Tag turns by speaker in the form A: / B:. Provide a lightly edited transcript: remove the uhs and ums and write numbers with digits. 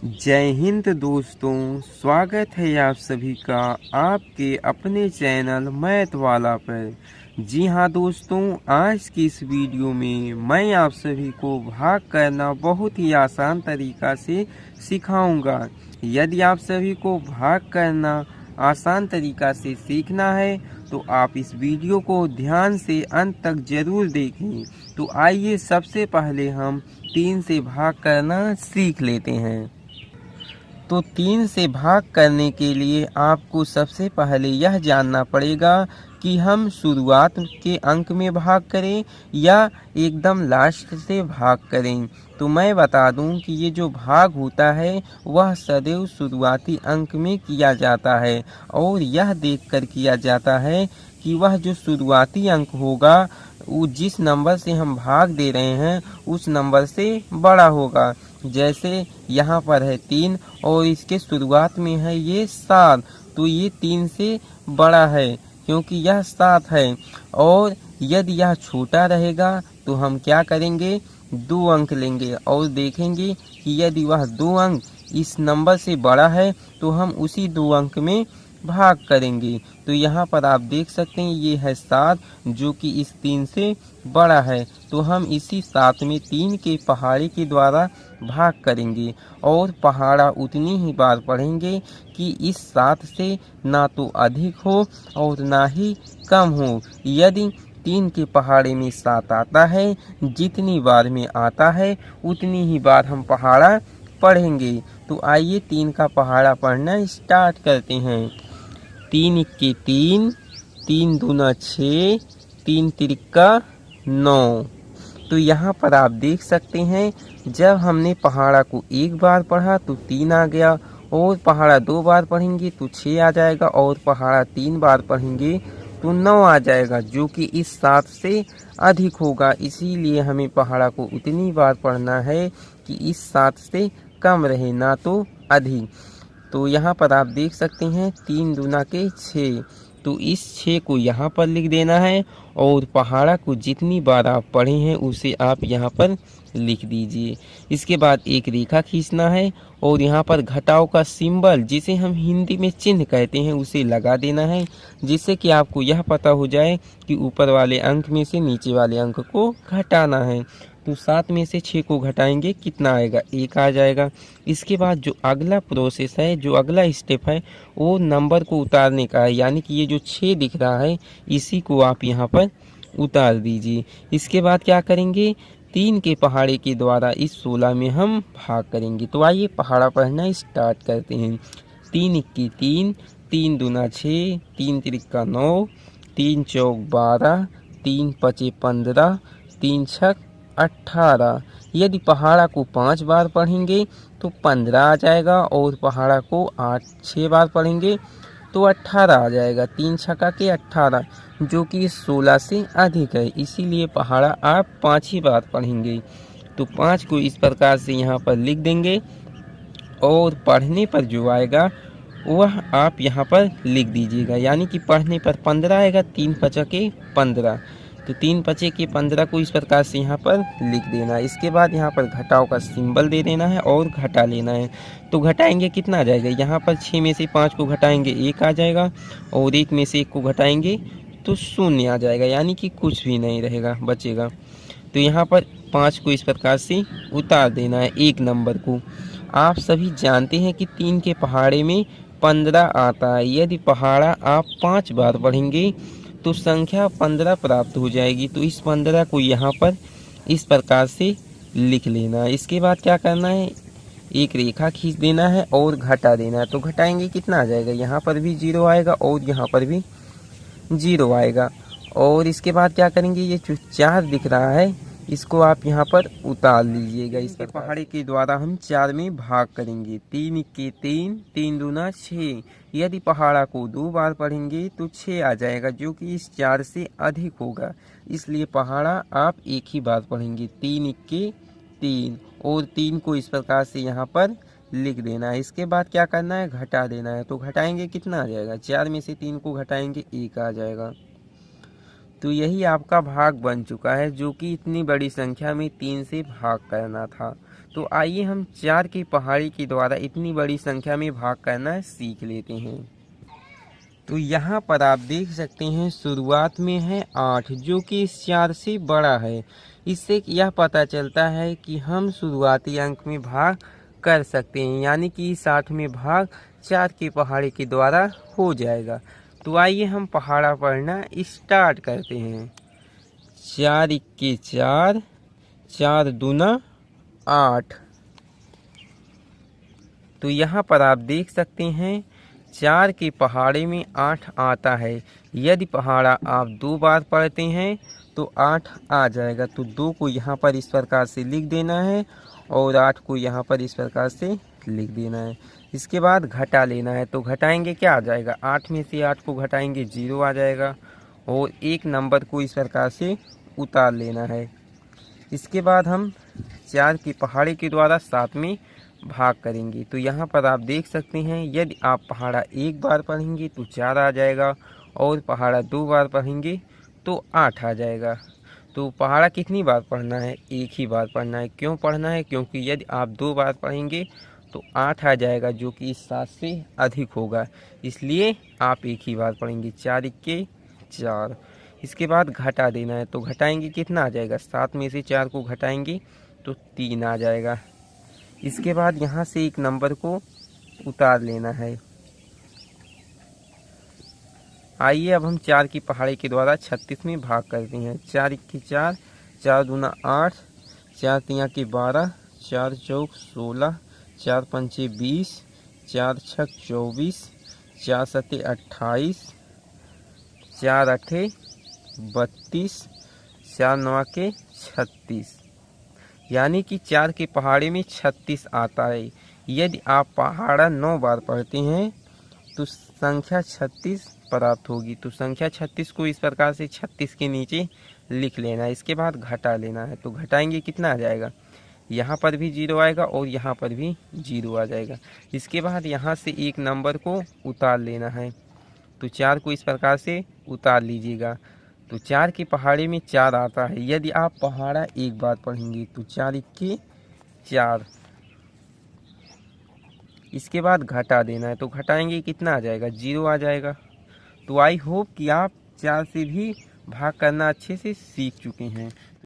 A: जय हिंद दोस्तों, स्वागत है आप सभी का आपके अपने चैनल मैथ वाला पर। जी हाँ दोस्तों, आज की इस वीडियो में मैं आप सभी को भाग करना बहुत ही आसान तरीका से सिखाऊंगा। यदि आप सभी को भाग करना आसान तरीका से सीखना है तो आप इस वीडियो को ध्यान से अंत तक जरूर देखें। तो आइए सबसे पहले हम 3 से भाग करना सीख लेते हैं। तो 3 से भाग करने के लिए आपको सबसे पहले यह जानना पड़ेगा कि हम शुरुआत के अंक में भाग करें या एकदम लास्ट से भाग करें। तो मैं बता दूं कि ये जो भाग होता है वह सदैव शुरुआती अंक में किया जाता है और यह देखकर किया जाता है कि वह जो शुरुआती अंक होगा वो जिस नंबर से हम भाग दे रहे हैं उस नंबर से बड़ा होगा। जैसे यहाँ पर है 3 और इसके शुरुआत में है ये 7, तो ये 3 से बड़ा है क्योंकि यह 7 है। और यदि यह छोटा रहेगा तो हम क्या करेंगे, 2 अंक लेंगे और देखेंगे कि यदि वह 2 अंक इस नंबर से बड़ा है तो हम उसी 2 अंक में भाग करेंगे। तो यहाँ पर आप देख सकते हैं ये है 7 जो कि इस 3 से बड़ा है, तो हम इसी 7 में 3 के पहाड़े के द्वारा भाग करेंगे और पहाड़ा उतनी ही बार पढ़ेंगे कि इस 7 से ना तो अधिक हो और ना ही कम हो। यदि 3 के पहाड़े में 7 आता है, जितनी बार में आता है उतनी ही बार हम पहाड़ा पढ़ेंगे। तो आइए 3 का पहाड़ा पढ़ना स्टार्ट करते हैं। 3 इक्के 3, 3 दूना 6, 3 तिरिक्का 9। तो यहाँ पर आप देख सकते हैं जब हमने पहाड़ा को एक बार पढ़ा तो 3 आ गया, और पहाड़ा 2 बार पढ़ेंगे तो 6 आ जाएगा, और पहाड़ा 3 बार पढ़ेंगे तो 9 आ जाएगा, जो कि इस 7 से अधिक होगा। इसीलिए हमें पहाड़ा को उतनी बार पढ़ना है कि इस 7 से कम रहे ना तो अधिक। तो यहाँ पर आप देख सकते हैं 3 दूना के 6, तो इस 6 को यहाँ पर लिख देना है और पहाड़ा को जितनी बार आप पढ़े हैं उसे आप यहाँ पर लिख दीजिए। इसके बाद एक रेखा खींचना है और यहाँ पर घटाव का सिंबल, जिसे हम हिंदी में चिन्ह कहते हैं, उसे लगा देना है, जिससे कि आपको यह पता हो जाए कि ऊपर वाले अंक में से नीचे वाले अंक को घटाना है। तो 7 में से 6 को घटाएंगे कितना आएगा, 1 आ जाएगा। इसके बाद जो अगला प्रोसेस है, जो अगला स्टेप है, वो नंबर को उतारने का है, यानी कि ये जो 6 दिख रहा है इसी को आप यहाँ पर उतार दीजिए। इसके बाद क्या करेंगे, 3 के पहाड़े के द्वारा इस 16 में हम भाग करेंगे। तो आइए पहाड़ा पढ़ना स्टार्ट करते हैं। 3 इक्की 3, 3 दूना 6, 3 तिरिक्का 9, 3 चौक 12, 3 पचे 15, 3 छक 18। यदि पहाड़ा को 5 बार पढ़ेंगे तो 15 आ जाएगा, और पहाड़ा को 6 बार पढ़ेंगे तो 18 आ जाएगा। 3 छक्का के 18, जो कि 16 से अधिक है, इसीलिए पहाड़ा आप 5 ही बार पढ़ेंगे। तो 5 को इस प्रकार से यहाँ पर लिख देंगे और पढ़ने पर जो आएगा वह आप यहाँ पर लिख दीजिएगा, यानी कि पढ़ने पर 15 आएगा। 3 पचा के 15, तो 3 पचे के 15 को इस प्रकार से यहाँ पर लिख देना है। इसके बाद यहाँ पर घटाव का सिंबल दे देना है और घटा लेना है। तो घटाएंगे कितना आ जाएगा, यहाँ पर 6 में से 5 को घटाएंगे 1 आ जाएगा, और 1 में से 1 को घटाएंगे तो 0 आ जाएगा, यानी कि कुछ भी नहीं रहेगा, बचेगा। तो यहाँ पर 5 को इस प्रकार से उतार देना है, एक नंबर को। आप सभी जानते हैं कि 3 के पहाड़े में 15 आता है। यदि पहाड़ा आप 5 बार पढ़ेंगे तो संख्या 15 प्राप्त हो जाएगी। तो इस 15 को यहाँ पर इस प्रकार से लिख लेना है। इसके बाद क्या करना है, एक रेखा खींच देना है और घटा देना है। तो घटाएंगे कितना आ जाएगा, यहाँ पर भी 0 आएगा और यहाँ पर भी 0 आएगा। और इसके बाद क्या करेंगे, ये जो 4 दिख रहा है इसको आप यहाँ पर उतार लीजिएगा। इस पहाड़े के द्वारा हम 4 में भाग करेंगे। 3 इक्के 3, 3 दूना 6। यदि पहाड़ा को 2 बार पढ़ेंगे तो 6 आ जाएगा, जो कि इस 4 से अधिक होगा, इसलिए पहाड़ा आप एक ही बार पढ़ेंगे। 3 इक्के 3, और 3 को इस प्रकार से यहाँ पर लिख देना है। इसके बाद क्या करना है, घटा देना है। तो घटाएंगे कितना आ जाएगा, 4 में से 3 को घटाएंगे 1 आ जाएगा। तो यही आपका भाग बन चुका है, जो कि इतनी बड़ी संख्या में 3 से भाग करना था। तो आइए हम 4 की पहाड़ी के द्वारा इतनी बड़ी संख्या में भाग करना सीख लेते हैं। तो यहाँ पर आप देख सकते हैं शुरुआत में है 8 जो कि इस 4 से बड़ा है। इससे यह पता चलता है कि हम शुरुआती अंक में भाग कर सकते हैं, यानी कि इस 8 में भाग 4 की पहाड़ी के द्वारा हो जाएगा। तो आइए हम पहाड़ा पढ़ना स्टार्ट करते हैं। 4 इक्के 4, 4 दूना 8। तो यहाँ पर आप देख सकते हैं 4 के पहाड़े में 8 आता है। यदि पहाड़ा आप 2 बार पढ़ते हैं तो 8 आ जाएगा। तो 2 को यहाँ पर इस प्रकार से लिख देना है और 8 को यहाँ पर इस प्रकार से लिख देना है। इसके बाद घटा लेना है। तो घटाएंगे क्या आ जाएगा, 8 में से 8 को घटाएंगे 0 आ जाएगा और एक नंबर को इस प्रकार से उतार लेना है। इसके बाद हम 4 की पहाड़ी के द्वारा 7 में भाग करेंगे। तो यहाँ पर आप देख सकते हैं यदि आप पहाड़ा 1 बार पढ़ेंगे तो 4 आ जाएगा और पहाड़ा 2 बार पढ़ेंगे तो 8 आ जाएगा। तो पहाड़ा कितनी बार पढ़ना है, 1 ही बार पढ़ना है। क्यों पढ़ना है, क्योंकि यदि आप 2 बार पढ़ेंगे तो 8 आ जाएगा जो कि इस 7 से अधिक होगा, इसलिए आप 1 ही बार पढ़ेंगे। 4 इक्के 4। इसके बाद घटा देना है। तो घटाएंगे कितना आ जाएगा, 7 में से 4 को घटाएंगे तो 3 आ जाएगा। इसके बाद यहाँ से एक नंबर को उतार लेना है। आइए अब हम 4 की पहाड़ी के द्वारा 36 में भाग करते हैं। 4 इक्के 4, 4 दूना 8, 4 तिया के 12, 4 चौक 16, 4 पंचे 20, 4 छक 24, 4 सते 28, 4 अठे 32, 4 नवा के 36, यानी कि 4 के पहाड़े में 36 आता है। यदि आप पहाड़ा 9 बार पढ़ते हैं तो संख्या 36 प्राप्त होगी। तो संख्या 36 को इस प्रकार से 36 के नीचे लिख लेना है। इसके बाद घटा लेना है। तो घटाएंगे कितना आ जाएगा, यहाँ पर भी 0 आएगा और यहाँ पर भी 0 आ जाएगा। इसके बाद यहाँ से एक नंबर को उतार लेना है। तो 4 को इस प्रकार से उतार लीजिएगा। तो 4 की पहाड़ी में 4 आता है। यदि आप पहाड़ा 1 बार पढ़ेंगे तो 4 इक्के 4। इसके बाद घटा देना है। तो घटाएंगे कितना आ जाएगा, 0 आ जाएगा। तो आई होप कि आप 4 से भी भाग करना अच्छे से सीख चुके हैं।